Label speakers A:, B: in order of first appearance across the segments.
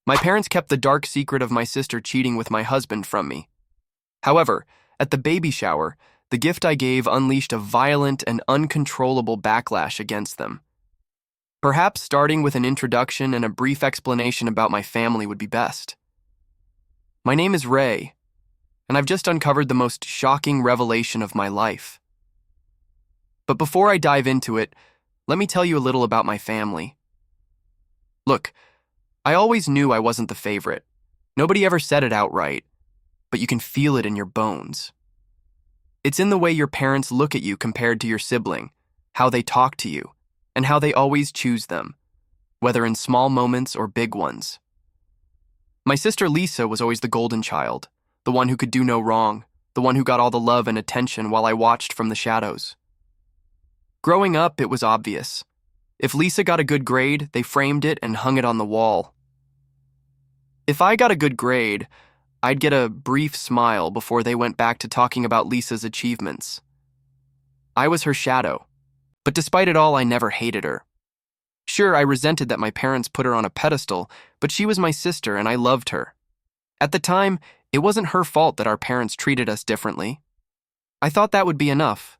A: My parents kept the dark secret of my sister cheating with my husband from me. However, at the baby shower, the gift I gave unleashed a violent and uncontrollable backlash against them. Perhaps starting with an introduction and a brief explanation about my family would be best. My name is Ray, and I've just uncovered the most shocking revelation of my life. But before I dive into it, let me tell you a little about my family. Look, I always knew I wasn't the favorite. Nobody ever said it outright, but you can feel it in your bones. It's in the way your parents look at you compared to your sibling, how they talk to you, and how they always choose them, whether in small moments or big ones. My sister Lisa was always the golden child, the one who could do no wrong, the one who got all the love and attention while I watched from the shadows. Growing up, it was obvious. If Lisa got a good grade, they framed it and hung it on the wall. If I got a good grade, I'd get a brief smile before they went back to talking about Lisa's achievements. I was her shadow, but despite it all, I never hated her. Sure, I resented that my parents put her on a pedestal, but she was my sister and I loved her. At the time, it wasn't her fault that our parents treated us differently. I thought that would be enough,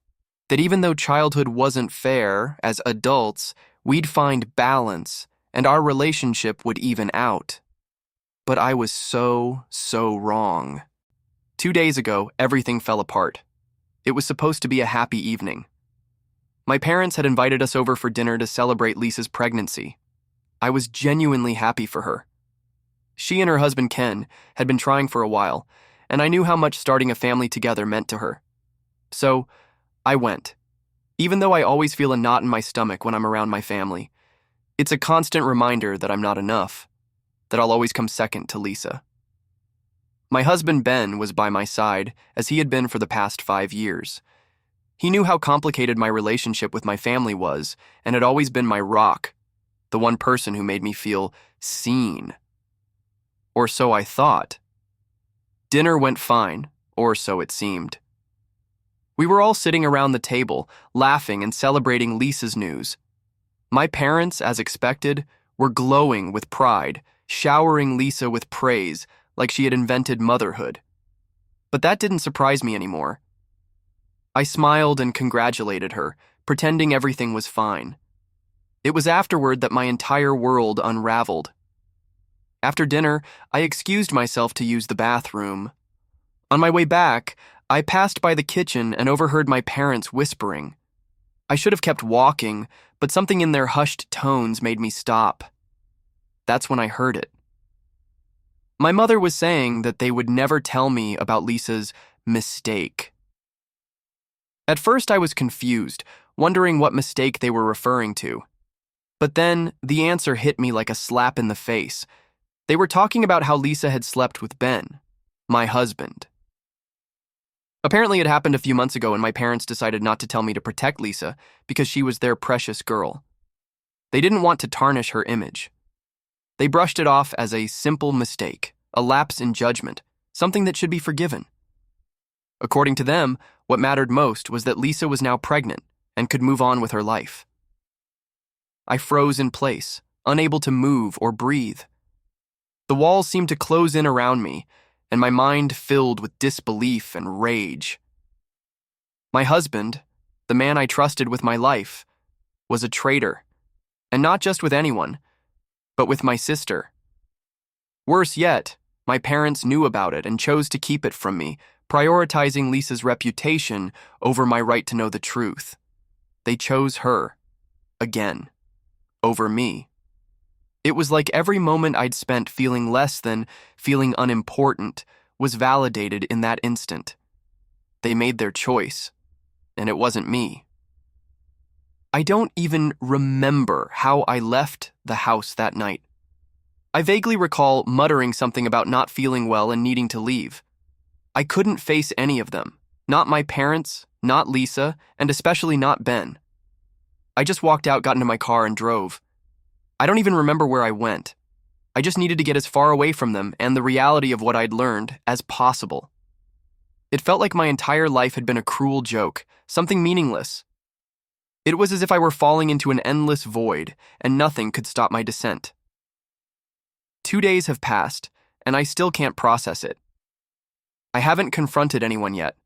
A: that even though childhood wasn't fair, as adults, we'd find balance and our relationship would even out. But I was so wrong. 2 days ago, everything fell apart. It was supposed to be a happy evening. My parents had invited us over for dinner to celebrate Lisa's pregnancy. I was genuinely happy for her. She and her husband Ken had been trying for a while, and I knew how much starting a family together meant to her. So, I went. Even though I always feel a knot in my stomach when I'm around my family, it's a constant reminder that I'm not enough, that I'll always come second to Lisa. My husband Ben was by my side, as he had been for the past 5 years. He knew how complicated my relationship with my family was, and had always been my rock, the one person who made me feel seen. Or so I thought. Dinner went fine, or so it seemed. We were all sitting around the table, laughing and celebrating Lisa's news. My parents, as expected, were glowing with pride, showering Lisa with praise like she had invented motherhood. But that didn't surprise me anymore. I smiled and congratulated her, pretending everything was fine. It was afterward that my entire world unraveled. After dinner, I excused myself to use the bathroom. On my way back, I passed by the kitchen and overheard my parents whispering. I should have kept walking, but something in their hushed tones made me stop. That's when I heard it. My mother was saying that they would never tell me about Lisa's mistake. At first, I was confused, wondering what mistake they were referring to. But then, the answer hit me like a slap in the face. They were talking about how Lisa had slept with Ben, my husband. Apparently, it happened a few months ago and my parents decided not to tell me to protect Lisa because she was their precious girl. They didn't want to tarnish her image. They brushed it off as a simple mistake, a lapse in judgment, something that should be forgiven. According to them, what mattered most was that Lisa was now pregnant and could move on with her life. I froze in place, unable to move or breathe. The walls seemed to close in around me, and my mind filled with disbelief and rage. My husband, the man I trusted with my life, was a traitor, and not just with anyone, but with my sister. Worse yet, my parents knew about it and chose to keep it from me, prioritizing Lisa's reputation over my right to know the truth. They chose her, again, over me. It was like every moment I'd spent feeling less than, feeling unimportant, was validated in that instant. They made their choice, and it wasn't me. I don't even remember how I left the house that night. I vaguely recall muttering something about not feeling well and needing to leave. I couldn't face any of them, not my parents, not Lisa, and especially not Ben. I just walked out, got into my car, and drove. I don't even remember where I went. I just needed to get as far away from them and the reality of what I'd learned as possible. It felt like my entire life had been a cruel joke, something meaningless. It was as if I were falling into an endless void, and nothing could stop my descent. 2 days have passed, and I still can't process it. I haven't confronted anyone yet.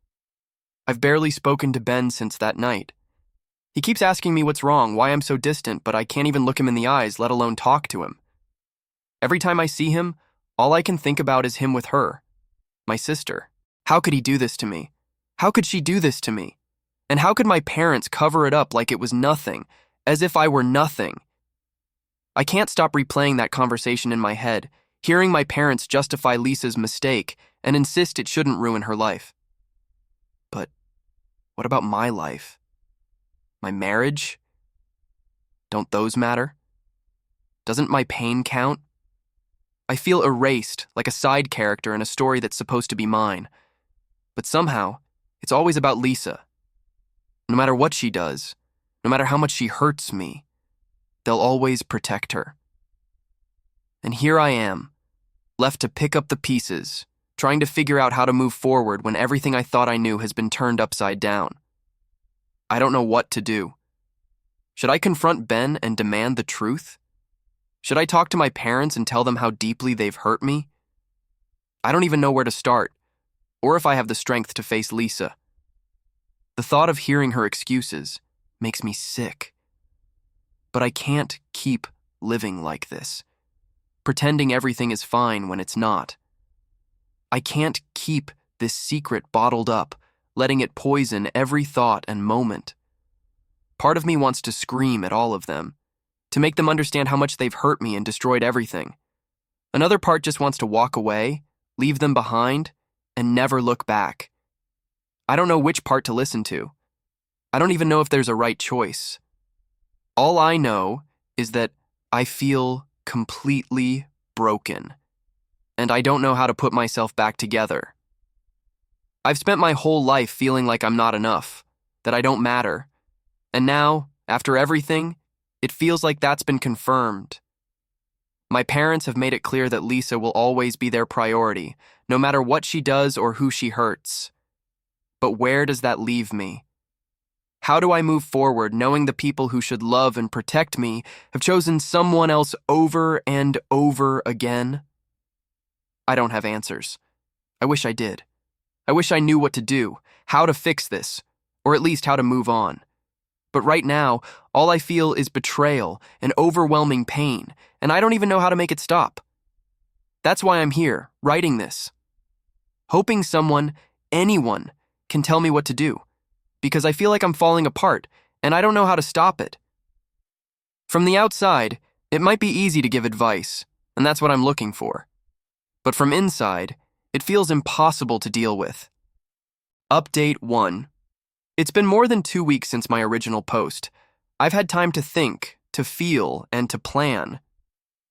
A: I've barely spoken to Ben since that night. He keeps asking me what's wrong, why I'm so distant, but I can't even look him in the eyes, let alone talk to him. Every time I see him, all I can think about is him with her, my sister. How could he do this to me? How could she do this to me? And how could my parents cover it up like it was nothing, as if I were nothing? I can't stop replaying that conversation in my head, hearing my parents justify Lisa's mistake and insist it shouldn't ruin her life. But what about my life? My marriage? Don't those matter? Doesn't my pain count? I feel erased, like a side character in a story that's supposed to be mine. But somehow, it's always about Lisa. No matter what she does, no matter how much she hurts me, they'll always protect her. And here I am, left to pick up the pieces, trying to figure out how to move forward when everything I thought I knew has been turned upside down. I don't know what to do. Should I confront Ben and demand the truth? Should I talk to my parents and tell them how deeply they've hurt me? I don't even know where to start, or if I have the strength to face Lisa. The thought of hearing her excuses makes me sick. But I can't keep living like this, pretending everything is fine when it's not. I can't keep this secret bottled up, letting it poison every thought and moment. Part of me wants to scream at all of them, to make them understand how much they've hurt me and destroyed everything. Another part just wants to walk away, leave them behind, and never look back. I don't know which part to listen to. I don't even know if there's a right choice. All I know is that I feel completely broken, and I don't know how to put myself back together. I've spent my whole life feeling like I'm not enough, that I don't matter, and now, after everything, it feels like that's been confirmed. My parents have made it clear that Lisa will always be their priority, no matter what she does or who she hurts. But where does that leave me? How do I move forward knowing the people who should love and protect me have chosen someone else over and over again? I don't have answers. I wish I did. I wish I knew what to do, how to fix this, or at least how to move on. But right now, all I feel is betrayal and overwhelming pain, and I don't even know how to make it stop. That's why I'm here, writing this. Hoping someone, anyone, can tell me what to do, because I feel like I'm falling apart, and I don't know how to stop it. From the outside, it might be easy to give advice, and that's what I'm looking for. But from inside, it feels impossible to deal with. Update 1. It's been more than 2 weeks since my original post. I've had time to think, to feel, and to plan.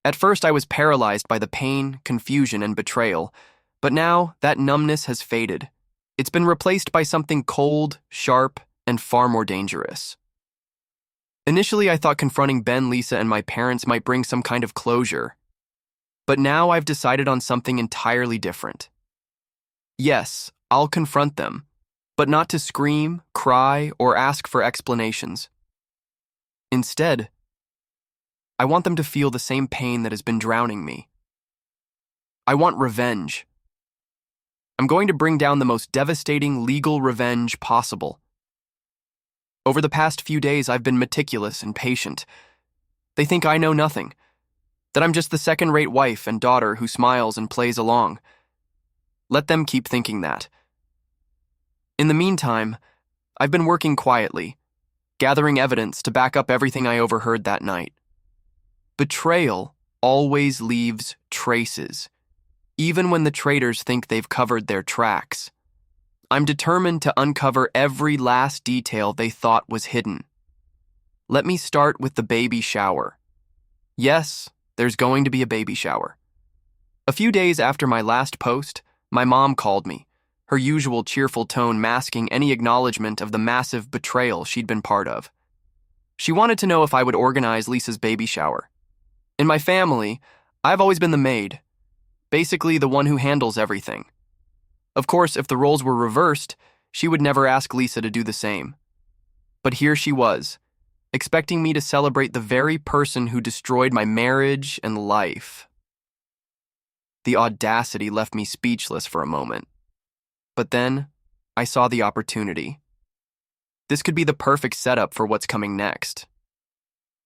A: At first, I was paralyzed by the pain, confusion, and betrayal, but now that numbness has faded. It's been replaced by something cold, sharp, and far more dangerous. Initially, I thought confronting Ben, Lisa, and my parents might bring some kind of closure. But now I've decided on something entirely different. Yes, I'll confront them, but not to scream, cry, or ask for explanations. Instead, I want them to feel the same pain that has been drowning me. I want revenge. I'm going to bring down the most devastating legal revenge possible. Over the past few days, I've been meticulous and patient. They think I know nothing, that I'm just the second-rate wife and daughter who smiles and plays along. Let them keep thinking that. In the meantime, I've been working quietly, gathering evidence to back up everything I overheard that night. Betrayal always leaves traces, even when the traitors think they've covered their tracks. I'm determined to uncover every last detail they thought was hidden. Let me start with the baby shower. Yes, there's going to be a baby shower. A few days after my last post, my mom called me, her usual cheerful tone masking any acknowledgement of the massive betrayal she'd been part of. She wanted to know if I would organize Lisa's baby shower. In my family, I've always been the maid, basically the one who handles everything. Of course, if the roles were reversed, she would never ask Lisa to do the same. But here she was, expecting me to celebrate the very person who destroyed my marriage and life. The audacity left me speechless for a moment. But then, I saw the opportunity. This could be the perfect setup for what's coming next.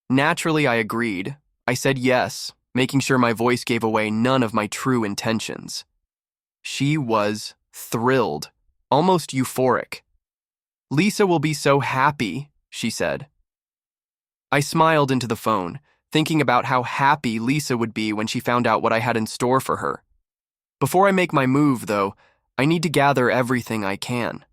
A: Naturally, I agreed. I said yes, making sure my voice gave away none of my true intentions. She was thrilled, almost euphoric. "Lisa will be so happy," she said. I smiled into the phone, thinking about how happy Lisa would be when she found out what I had in store for her. Before I make my move, though, I need to gather everything I can.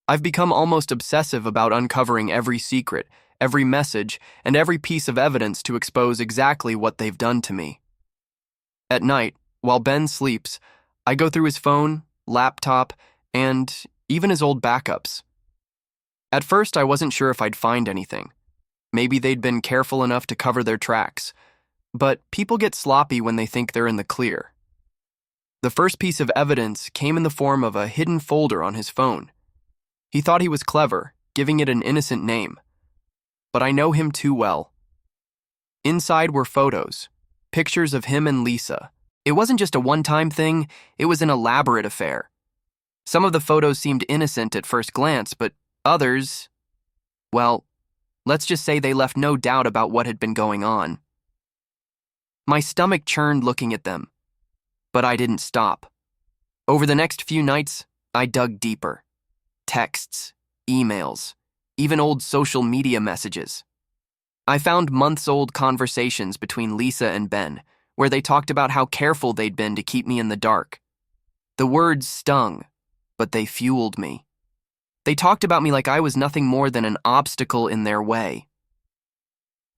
A: I've become almost obsessive about uncovering every secret, every message, and every piece of evidence to expose exactly what they've done to me. At night, while Ben sleeps, I go through his phone, laptop, and even his old backups. At first, I wasn't sure if I'd find anything. Maybe they'd been careful enough to cover their tracks. But people get sloppy when they think they're in the clear. The first piece of evidence came in the form of a hidden folder on his phone. He thought he was clever, giving it an innocent name. But I know him too well. Inside were photos, pictures of him and Lisa. It wasn't just a one-time thing, it was an elaborate affair. Some of the photos seemed innocent at first glance, but others, well, let's just say they left no doubt about what had been going on. My stomach churned looking at them, but I didn't stop. Over the next few nights, I dug deeper. Texts, emails, even old social media messages. I found months-old conversations between Lisa and Ben, where they talked about how careful they'd been to keep me in the dark. The words stung, but they fueled me. They talked about me like I was nothing more than an obstacle in their way.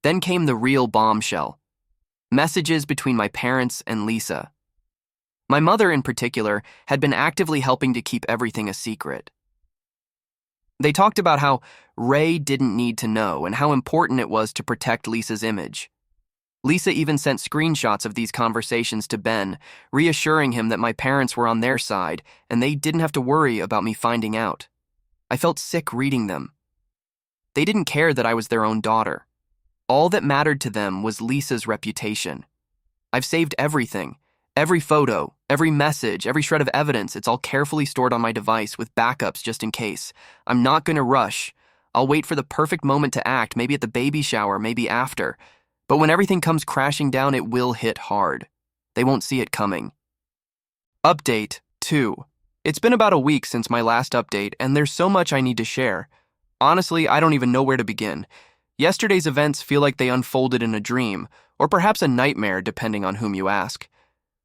A: Then came the real bombshell. Messages between my parents and Lisa. My mother, in particular, had been actively helping to keep everything a secret. They talked about how Ray didn't need to know and how important it was to protect Lisa's image. Lisa even sent screenshots of these conversations to Ben, reassuring him that my parents were on their side and they didn't have to worry about me finding out. I felt sick reading them. They didn't care that I was their own daughter. All that mattered to them was Lisa's reputation. I've saved everything. Every photo, every message, every shred of evidence, it's all carefully stored on my device with backups just in case. I'm not going to rush. I'll wait for the perfect moment to act, maybe at the baby shower, maybe after. But when everything comes crashing down, it will hit hard. They won't see it coming. Update 2. It's been about a week since my last update, and there's so much I need to share. Honestly, I don't even know where to begin. Yesterday's events feel like they unfolded in a dream, or perhaps a nightmare, depending on whom you ask.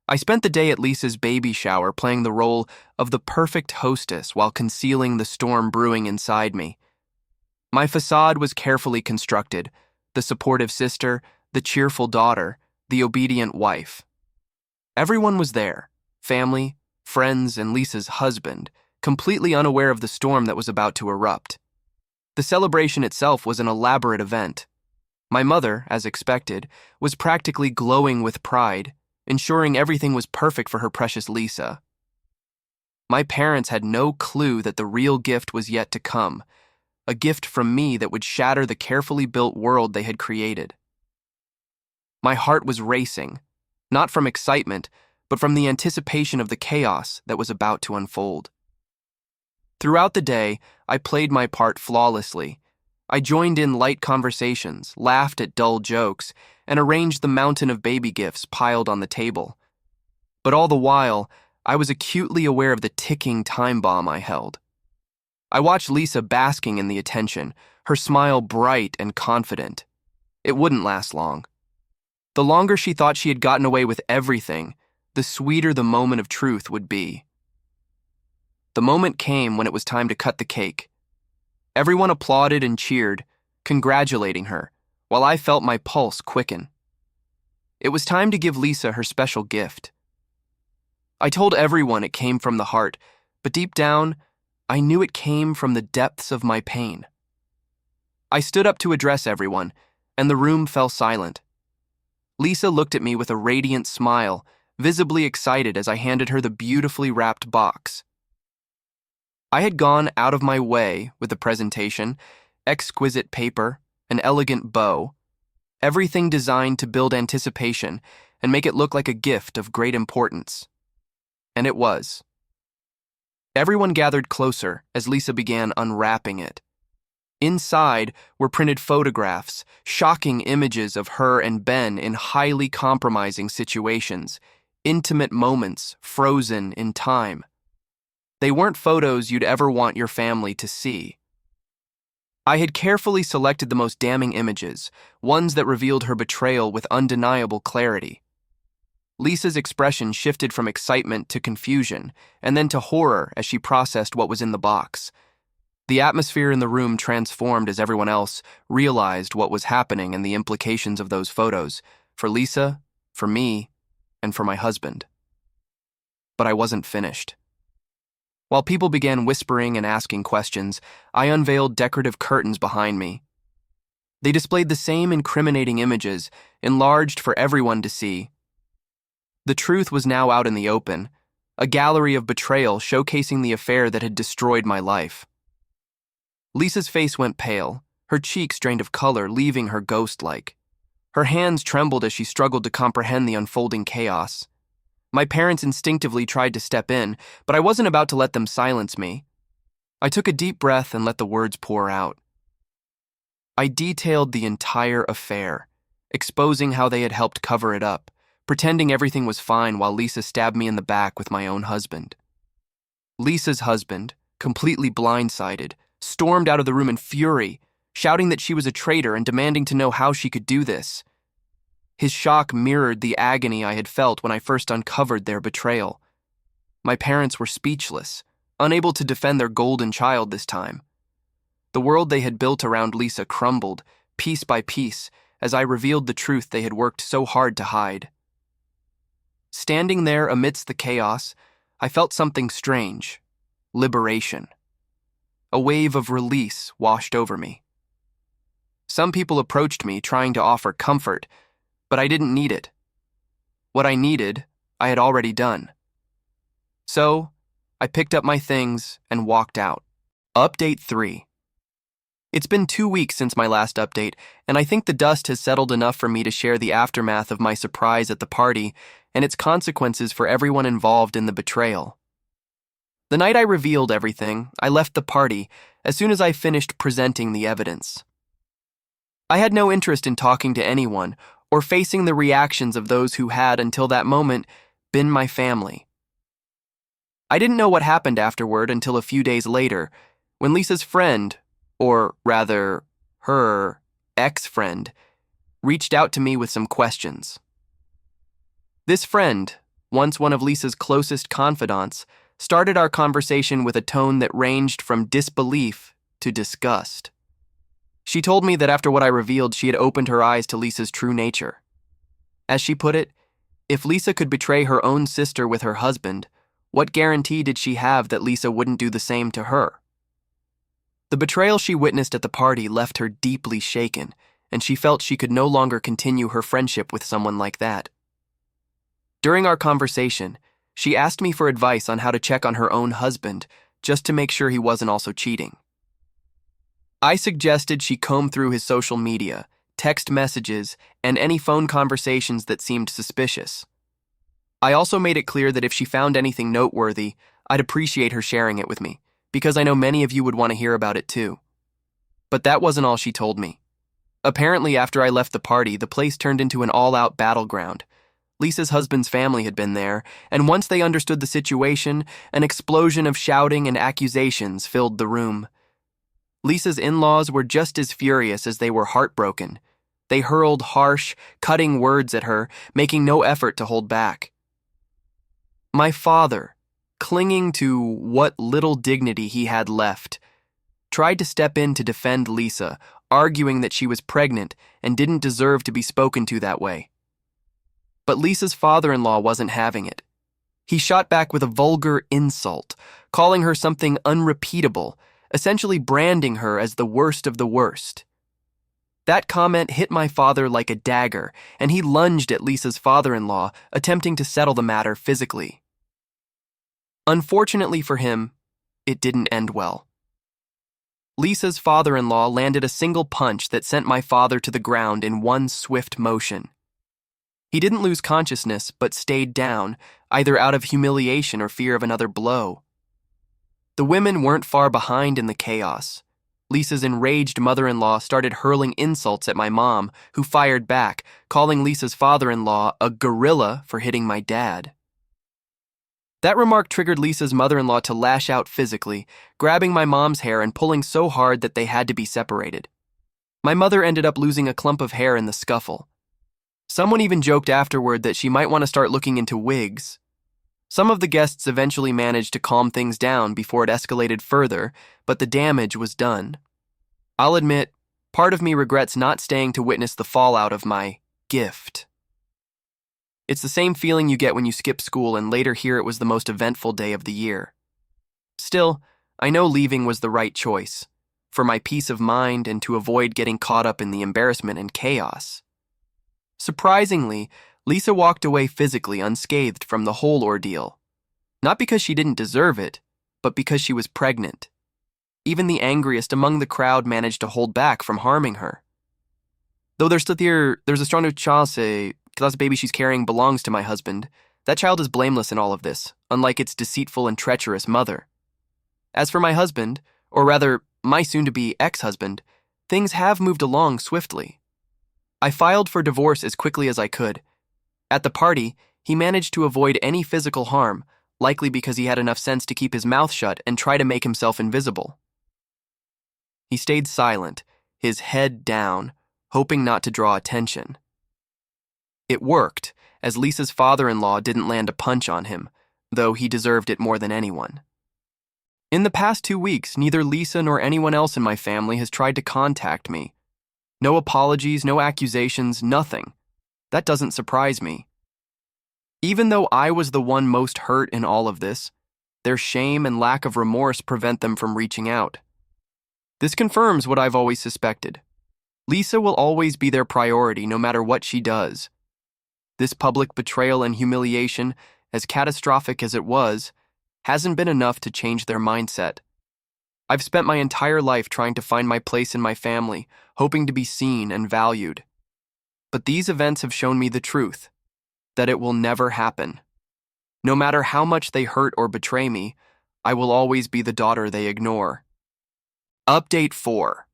A: I spent the day at Lisa's baby shower playing the role of the perfect hostess while concealing the storm brewing inside me. My facade was carefully constructed: the supportive sister, the cheerful daughter, the obedient wife. Everyone was there: family, friends, and Lisa's husband, completely unaware of the storm that was about to erupt. The celebration itself was an elaborate event. My mother, as expected, was practically glowing with pride, ensuring everything was perfect for her precious Lisa. My parents had no clue that the real gift was yet to come, a gift from me that would shatter the carefully built world they had created. My heart was racing, not from excitement, but from the anticipation of the chaos that was about to unfold. Throughout the day, I played my part flawlessly. I joined in light conversations, laughed at dull jokes, and arranged the mountain of baby gifts piled on the table. But all the while, I was acutely aware of the ticking time bomb I held. I watched Lisa basking in the attention, her smile bright and confident. It wouldn't last long. The longer she thought she had gotten away with everything, the sweeter the moment of truth would be. The moment came when it was time to cut the cake. Everyone applauded and cheered, congratulating her, while I felt my pulse quicken. It was time to give Lisa her special gift. I told everyone it came from the heart, but deep down, I knew it came from the depths of my pain. I stood up to address everyone, and the room fell silent. Lisa looked at me with a radiant smile, visibly excited as I handed her the beautifully wrapped box. I had gone out of my way with the presentation: exquisite paper, an elegant bow, everything designed to build anticipation and make it look like a gift of great importance. And it was. Everyone gathered closer as Lisa began unwrapping it. Inside were printed photographs, shocking images of her and Ben in highly compromising situations, intimate moments frozen in time. They weren't photos you'd ever want your family to see. I had carefully selected the most damning images, ones that revealed her betrayal with undeniable clarity. Lisa's expression shifted from excitement to confusion, and then to horror as she processed what was in the box. The atmosphere in the room transformed as everyone else realized what was happening and the implications of those photos, for Lisa, for me, and for my husband. But I wasn't finished. While people began whispering and asking questions, I unveiled decorative curtains behind me. They displayed the same incriminating images, enlarged for everyone to see. The truth was now out in the open, a gallery of betrayal showcasing the affair that had destroyed my life. Lisa's face went pale, her cheeks drained of color, leaving her ghost-like. Her hands trembled as she struggled to comprehend the unfolding chaos. My parents instinctively tried to step in, but I wasn't about to let them silence me. I took a deep breath and let the words pour out. I detailed the entire affair, exposing how they had helped cover it up, pretending everything was fine while Lisa stabbed me in the back with my own husband. Lisa's husband, completely blindsided, stormed out of the room in fury, shouting that she was a traitor and demanding to know how she could do this. His shock mirrored the agony I had felt when I first uncovered their betrayal. My parents were speechless, unable to defend their golden child this time. The world they had built around Lisa crumbled, piece by piece, as I revealed the truth they had worked so hard to hide. Standing there amidst the chaos, I felt something strange: liberation. A wave of release washed over me. Some people approached me trying to offer comfort, but I didn't need it. What I needed, I had already done. So, I picked up my things and walked out. Update 3. It's been 2 weeks since my last update, and I think the dust has settled enough for me to share the aftermath of my surprise at the party and its consequences for everyone involved in the betrayal. The night I revealed everything, I left the party as soon as I finished presenting the evidence. I had no interest in talking to anyone or facing the reactions of those who had, until that moment, been my family. I didn't know what happened afterward until a few days later, when Lisa's friend, or rather, her ex-friend, reached out to me with some questions. This friend, once one of Lisa's closest confidants, started our conversation with a tone that ranged from disbelief to disgust. She told me that after what I revealed, she had opened her eyes to Lisa's true nature. As she put it, if Lisa could betray her own sister with her husband, what guarantee did she have that Lisa wouldn't do the same to her? The betrayal she witnessed at the party left her deeply shaken, and she felt she could no longer continue her friendship with someone like that. During our conversation, she asked me for advice on how to check on her own husband, just to make sure he wasn't also cheating. I suggested she comb through his social media, text messages, and any phone conversations that seemed suspicious. I also made it clear that if she found anything noteworthy, I'd appreciate her sharing it with me, because I know many of you would want to hear about it too. But that wasn't all she told me. Apparently, after I left the party, the place turned into an all-out battleground. Lisa's husband's family had been there, and once they understood the situation, an explosion of shouting and accusations filled the room. Lisa's in-laws were just as furious as they were heartbroken. They hurled harsh, cutting words at her, making no effort to hold back. My father, clinging to what little dignity he had left, tried to step in to defend Lisa, arguing that she was pregnant and didn't deserve to be spoken to that way. But Lisa's father-in-law wasn't having it. He shot back with a vulgar insult, calling her something unrepeatable, essentially branding her as the worst of the worst. That comment hit my father like a dagger, and he lunged at Lisa's father-in-law, attempting to settle the matter physically. Unfortunately for him, it didn't end well. Lisa's father-in-law landed a single punch that sent my father to the ground in one swift motion. He didn't lose consciousness, but stayed down, either out of humiliation or fear of another blow. The women weren't far behind in the chaos. Lisa's enraged mother-in-law started hurling insults at my mom, who fired back, calling Lisa's father-in-law a gorilla for hitting my dad. That remark triggered Lisa's mother-in-law to lash out physically, grabbing my mom's hair and pulling so hard that they had to be separated. My mother ended up losing a clump of hair in the scuffle. Someone even joked afterward that she might want to start looking into wigs. Some of the guests eventually managed to calm things down before it escalated further, but the damage was done. I'll admit, part of me regrets not staying to witness the fallout of my gift. It's the same feeling you get when you skip school and later hear it was the most eventful day of the year. Still, I know leaving was the right choice, for my peace of mind and to avoid getting caught up in the embarrassment and chaos. Surprisingly, Lisa walked away physically unscathed from the whole ordeal. Not because she didn't deserve it, but because she was pregnant. Even the angriest among the crowd managed to hold back from harming her. Though there's a strong chance the baby she's carrying belongs to my husband, that child is blameless in all of this, unlike its deceitful and treacherous mother. As for my husband, or rather, my soon-to-be ex-husband, things have moved along swiftly. I filed for divorce as quickly as I could. At the party, he managed to avoid any physical harm, likely because he had enough sense to keep his mouth shut and try to make himself invisible. He stayed silent, his head down, hoping not to draw attention. It worked, as Lisa's father-in-law didn't land a punch on him, though he deserved it more than anyone. In the past 2 weeks, neither Lisa nor anyone else in my family has tried to contact me. No apologies, no accusations, nothing. That doesn't surprise me. Even though I was the one most hurt in all of this, their shame and lack of remorse prevent them from reaching out. This confirms what I've always suspected. Lisa will always be their priority no matter what she does. This public betrayal and humiliation, as catastrophic as it was, hasn't been enough to change their mindset. I've spent my entire life trying to find my place in my family, hoping to be seen and valued. But these events have shown me the truth, that it will never happen. No matter how much they hurt or betray me, I will always be the daughter they ignore. Update 4.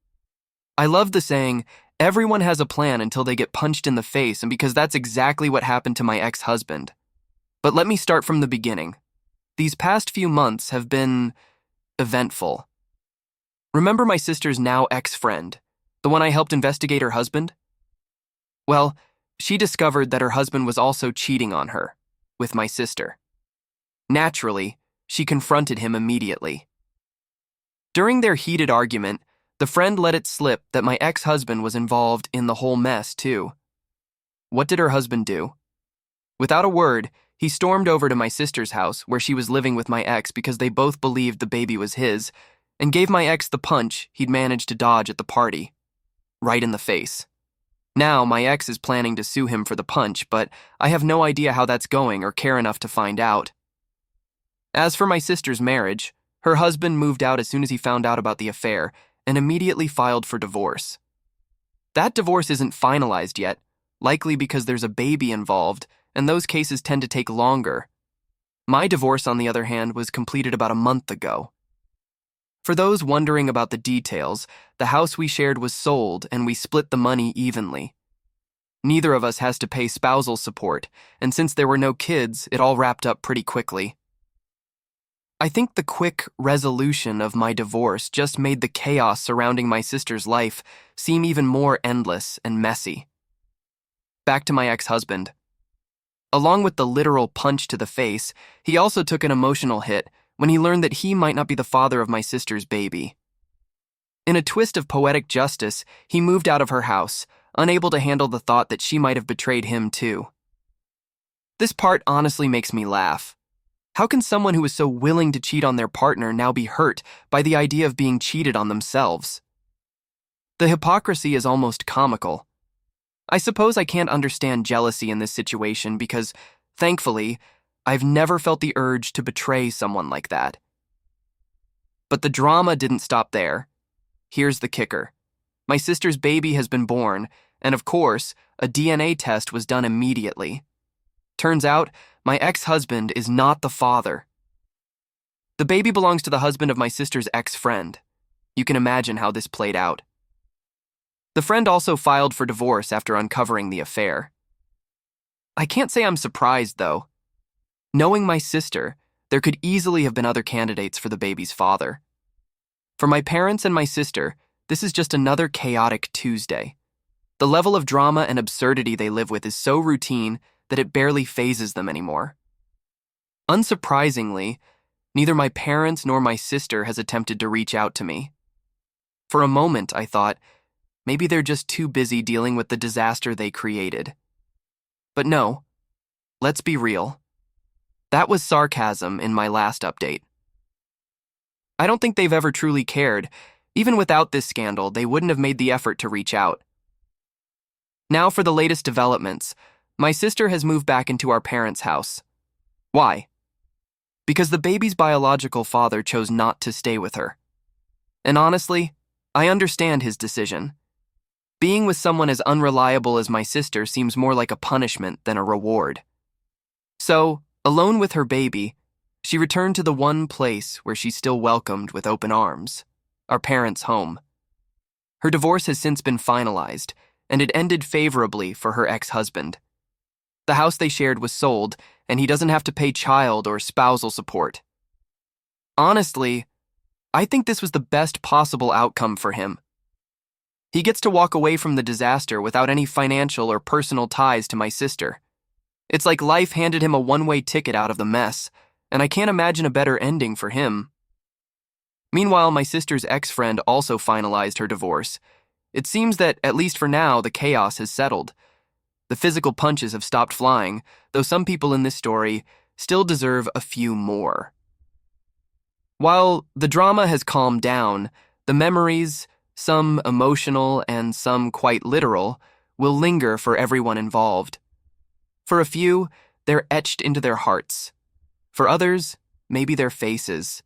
A: I love the saying, everyone has a plan until they get punched in the face, and because that's exactly what happened to my ex-husband. But let me start from the beginning. These past few months have been eventful. Remember my sister's now ex-friend, the one I helped investigate her husband? Well, she discovered that her husband was also cheating on her, with my sister. Naturally, she confronted him immediately. During their heated argument, the friend let it slip that my ex-husband was involved in the whole mess, too. What did her husband do? Without a word, he stormed over to my sister's house, where she was living with my ex because they both believed the baby was his, and gave my ex the punch he'd managed to dodge at the party. Right in the face. Now, my ex is planning to sue him for the punch, but I have no idea how that's going or care enough to find out. As for my sister's marriage, her husband moved out as soon as he found out about the affair and immediately filed for divorce. That divorce isn't finalized yet, likely because there's a baby involved, and those cases tend to take longer. My divorce, on the other hand, was completed about a month ago. For those wondering about the details, the house we shared was sold and we split the money evenly. Neither of us has to pay spousal support, and since there were no kids, it all wrapped up pretty quickly. I think the quick resolution of my divorce just made the chaos surrounding my sister's life seem even more endless and messy. Back to my ex-husband. Along with the literal punch to the face, he also took an emotional hit when he learned that he might not be the father of my sister's baby. In a twist of poetic justice, he moved out of her house, unable to handle the thought that she might have betrayed him too. This part honestly makes me laugh. How can someone who is so willing to cheat on their partner now be hurt by the idea of being cheated on themselves? The hypocrisy is almost comical. I suppose I can't understand jealousy in this situation because, thankfully, I've never felt the urge to betray someone like that. But the drama didn't stop there. Here's the kicker. My sister's baby has been born, And of course, a DNA test was done immediately. Turns out, my ex-husband is not the father. The baby belongs to the husband of my sister's ex-friend. You can imagine how this played out. The friend also filed for divorce after uncovering the affair. I can't say I'm surprised, though. Knowing my sister, there could easily have been other candidates for the baby's father. For my parents and my sister, this is just another chaotic Tuesday. The level of drama and absurdity they live with is so routine that it barely phases them anymore. Unsurprisingly, neither my parents nor my sister has attempted to reach out to me. For a moment, I thought, maybe they're just too busy dealing with the disaster they created. But no, let's be real. That was sarcasm in my last update. I don't think they've ever truly cared. Even without this scandal, they wouldn't have made the effort to reach out. Now for the latest developments. My sister has moved back into our parents' house. Why? Because the baby's biological father chose not to stay with her. And honestly, I understand his decision. Being with someone as unreliable as my sister seems more like a punishment than a reward. So, alone with her baby, she returned to the one place where she's still welcomed with open arms, our parents' home. Her divorce has since been finalized, and it ended favorably for her ex-husband. The house they shared was sold, and he doesn't have to pay child or spousal support. Honestly, I think this was the best possible outcome for him. He gets to walk away from the disaster without any financial or personal ties to my sister. It's like life handed him a one-way ticket out of the mess, and I can't imagine a better ending for him. Meanwhile, my sister's ex-friend also finalized her divorce. It seems that, at least for now, the chaos has settled. The physical punches have stopped flying, though some people in this story still deserve a few more. While the drama has calmed down, the memories, some emotional and some quite literal, will linger for everyone involved. For a few, they're etched into their hearts. For others, maybe their faces.